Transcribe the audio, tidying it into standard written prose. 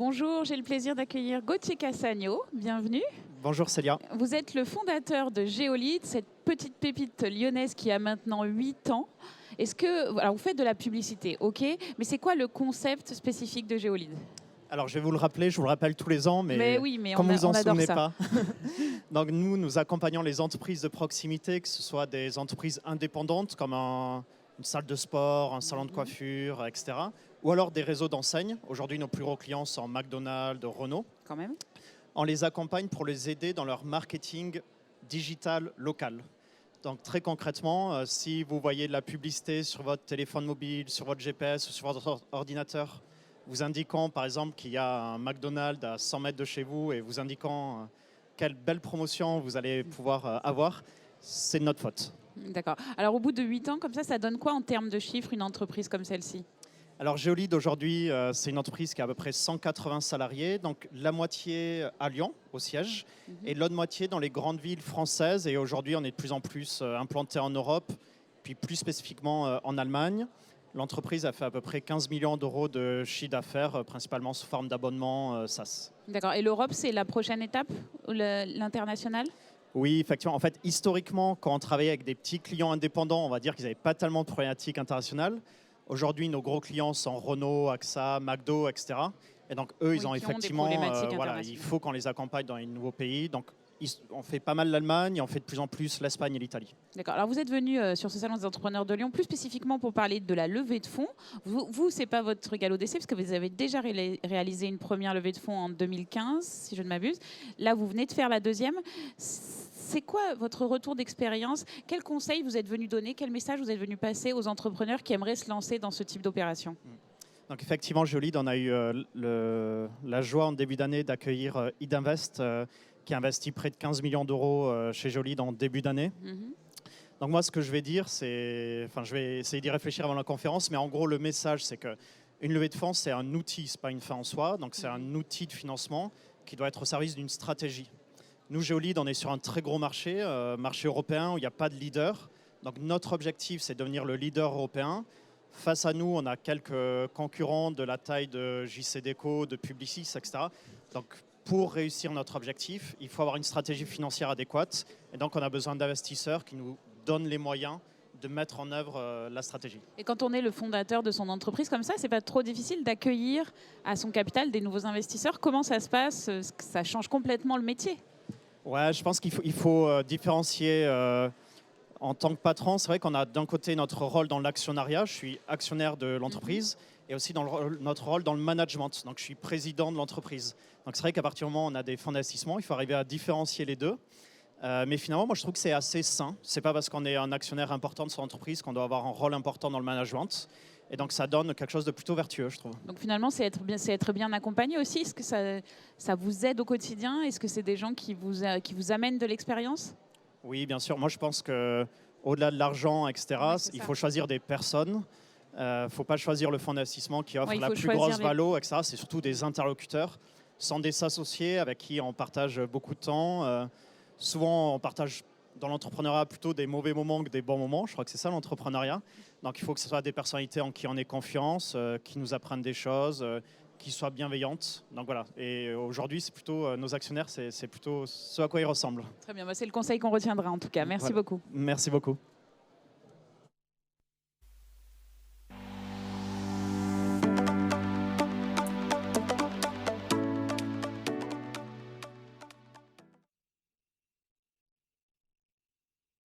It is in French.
Bonjour, j'ai le plaisir d'accueillir Gauthier Cassagno. Bienvenue. Bonjour Célia. Vous êtes le fondateur de Géolide, cette petite pépite lyonnaise qui a maintenant 8 ans. Alors vous faites de la publicité, ok, mais c'est quoi le concept spécifique de Géolide? Alors je vais vous le rappeler, je vous le rappelle tous les ans, mais oui, mais comme vous en souvenez ça. pas. Donc nous accompagnons les entreprises de proximité, que ce soit des entreprises indépendantes comme une salle de sport, un salon de coiffure, etc. Ou alors des réseaux d'enseignes. Aujourd'hui, nos plus gros clients sont McDonald's, Renault. Quand même. On les accompagne pour les aider dans leur marketing digital local. Donc très concrètement, si vous voyez de la publicité sur votre téléphone mobile, sur votre GPS ou sur votre ordinateur, vous indiquant par exemple qu'il y a un McDonald's à 100 mètres de chez vous et vous indiquant quelle belle promotion vous allez pouvoir avoir, c'est de notre faute. D'accord. Alors au bout de 8 ans, comme ça donne quoi en termes de chiffres une entreprise comme celle-ci? Alors Géolide aujourd'hui, c'est une entreprise qui a à peu près 180 salariés, donc la moitié à Lyon, au siège, et l'autre moitié dans les grandes villes françaises. Et aujourd'hui, on est de plus en plus implanté en Europe, puis plus spécifiquement en Allemagne. L'entreprise a fait à peu près 15 millions d'euros de chiffre d'affaires, principalement sous forme d'abonnement SaaS. D'accord. Et l'Europe, c'est la prochaine étape, l'international? Oui, effectivement. En fait, historiquement, quand on travaillait avec des petits clients indépendants, on va dire qu'ils n'avaient pas tellement de problématiques internationales. Aujourd'hui, nos gros clients sont Renault, AXA, McDo, etc. Et donc, eux, ils ont effectivement... il faut qu'on les accompagne dans les nouveaux pays. Donc, on fait pas mal l'Allemagne et on fait de plus en plus l'Espagne et l'Italie. D'accord. Alors, vous êtes venu sur ce salon des entrepreneurs de Lyon, plus spécifiquement pour parler de la levée de fonds. Vous ce n'est pas votre galop d'essai, parce que vous avez déjà réalisé une première levée de fonds en 2015, si je ne m'abuse. Là, vous venez de faire la deuxième. C'est quoi votre retour d'expérience? Quels conseils vous êtes venu donner? Quel message vous êtes venu passer aux entrepreneurs qui aimeraient se lancer dans ce type d'opération? Donc effectivement, Géolide, on a eu la joie en début d'année d'accueillir Idinvest, qui a investi près de 15 millions d'euros chez Géolide en début d'année. Donc moi, ce que je vais dire, je vais essayer d'y réfléchir avant la conférence, mais en gros, le message, c'est qu'une levée de fonds, c'est un outil, ce n'est pas une fin en soi. Donc c'est un outil de financement qui doit être au service d'une stratégie. Nous, Géolide, on est sur un très gros marché européen où il n'y a pas de leader. Donc notre objectif, c'est de devenir le leader européen. Face à nous, on a quelques concurrents de la taille de JCDecaux, de Publicis, etc. Donc pour réussir notre objectif, il faut avoir une stratégie financière adéquate. Et donc on a besoin d'investisseurs qui nous donnent les moyens de mettre en œuvre la stratégie. Et quand on est le fondateur de son entreprise comme ça, c'est pas trop difficile d'accueillir à son capital des nouveaux investisseurs? Comment ça se passe? Ça change complètement le métier. Ouais, je pense qu'il faut différencier. En tant que patron, c'est vrai qu'on a d'un côté notre rôle dans l'actionnariat, je suis actionnaire de l'entreprise, et aussi notre rôle dans le management, donc je suis président de l'entreprise. Donc c'est vrai qu'à partir du moment où on a des fonds d'investissement, il faut arriver à différencier les deux. Mais finalement, moi je trouve que c'est assez sain. C'est pas parce qu'on est un actionnaire important de son entreprise qu'on doit avoir un rôle important dans le management. Et donc ça donne quelque chose de plutôt vertueux, je trouve. Donc finalement, c'est être bien accompagné aussi. Est-ce que ça vous aide au quotidien? Est-ce que c'est des gens qui vous amènent de l'expérience? Oui, bien sûr. Moi, je pense qu'au-delà de l'argent, etc., il faut choisir des personnes. Il ne faut pas choisir le fonds d'investissement qui offre la plus grosse valo, etc. C'est surtout des interlocuteurs, sans des associés avec qui on partage beaucoup de temps. Souvent, on partage dans l'entrepreneuriat plutôt des mauvais moments que des bons moments. Je crois que c'est ça l'entrepreneuriat. Donc, il faut que ce soit des personnalités en qui on ait confiance, qui nous apprennent des choses, qui soient bienveillantes. Donc voilà. Et aujourd'hui, c'est plutôt nos actionnaires, c'est plutôt ce à quoi ils ressemblent. Très bien. C'est le conseil qu'on retiendra en tout cas. Merci beaucoup. Merci beaucoup.